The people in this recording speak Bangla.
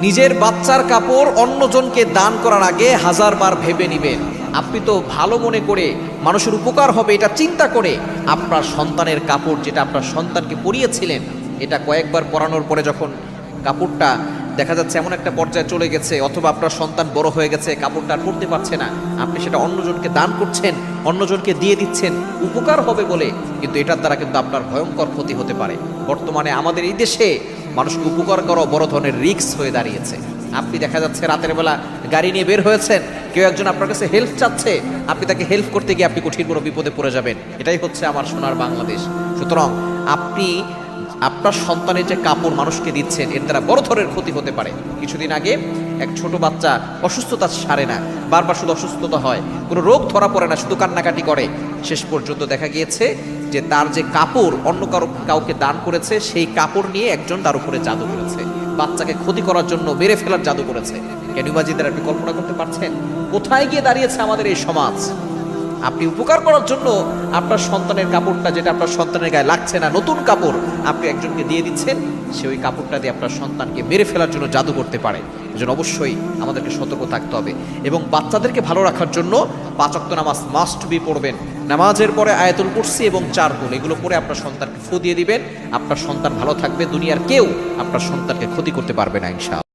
নিজের বাচ্চার কাপড় অন্যজনকে দান করার আগে হাজারবার ভেবে নেবেন। আপনি তো ভালো মনে করে মানুষের উপকার হবে এটা চিন্তা করে আপনার সন্তানের কাপড়, যেটা আপনার সন্তানকে পরিয়েছিলেন, এটা কয়েকবার পরানোর পরে যখন কাপড়টা দেখা যাচ্ছে এমন একটা পর্যায়ে চলে গেছে, অথবা আপনার সন্তান বড় হয়ে গেছে, কাপড়টা আর পরতে পারছে না, আপনি সেটা অন্যজনকে দান করছেন, অন্যজনকে দিয়ে দিচ্ছেন উপকার হবে বলে, কিন্তু এটার দ্বারা কিন্তু আপনার ভয়ঙ্কর ক্ষতি হতে পারে। বর্তমানে আমাদের এই দেশে মানুষকে উপকার করা বড় ধরনের রিস্ক হয়ে দাঁড়িয়েছে। আপনি দেখা যাচ্ছে রাতের বেলা গাড়ি নিয়ে বের হয়েছেন, কেউ একজন আপনার কাছে হেল্প চাচ্ছে, আপনি তাকে হেল্প করতে গিয়ে আপনি কঠিন কোনো বিপদে পড়ে যাবেন। এটাই হচ্ছে আমার সোনার বাংলাদেশ। সুতরাং আপনি আপনার সন্তানের যে কাপড় মানুষকে দিচ্ছেন, এর দ্বারা বড় ধরনের ক্ষতি হতে পারে। কিছুদিন আগে এক ছোট বাচ্চা অসুস্থতা সারে না, বারবার শুধু অসুস্থতা হয়, কোনো রোগ ধরা পড়ে না, শুধু কান্নাকাটি করে। শেষ পর্যন্ত দেখা গিয়েছে যে তার যে কাপড় অন্য কাউকে দান করেছে, সেই কাপড় নিয়ে একজন তার উপরে জাদু করেছে, বাচ্চাকে ক্ষতি করার জন্য মেরে ফেলার জাদু করেছে। Can you imagine that? আপনি কল্পনা করতে পারছেন কোথায় গিয়ে দাঁড়িয়েছে আমাদের এই সমাজ? আপনি উপকার করার জন্য আপনার সন্তানের কাপড়টা, যেটা আপনার সন্তানের গায়ে লাগছে না, নতুন কাপড় আপনি একজনকে দিয়ে দিচ্ছেন, সে ওই কাপড়টা দিয়ে আপনার সন্তানকে মেরে ফেলার জন্য জাদু করতে পারে। এজন্য অবশ্যই আমাদেরকে সতর্ক থাকতে হবে। এবং বাচ্চাদেরকে ভালো রাখার জন্য 5 ওয়াক্ত নামাজ মাস্ট বি পড়বেন। নামাজের পরে আয়াতুল কুরসি এবং 4 কুল এগুলো পরে আপনার সন্তানকে ফু দিয়ে দিবেন। আপনার সন্তান ভালো থাকবে, দুনিয়ার কেউ আপনার সন্তানকে ক্ষতি করতে পারবে না ইনশাআল্লাহ।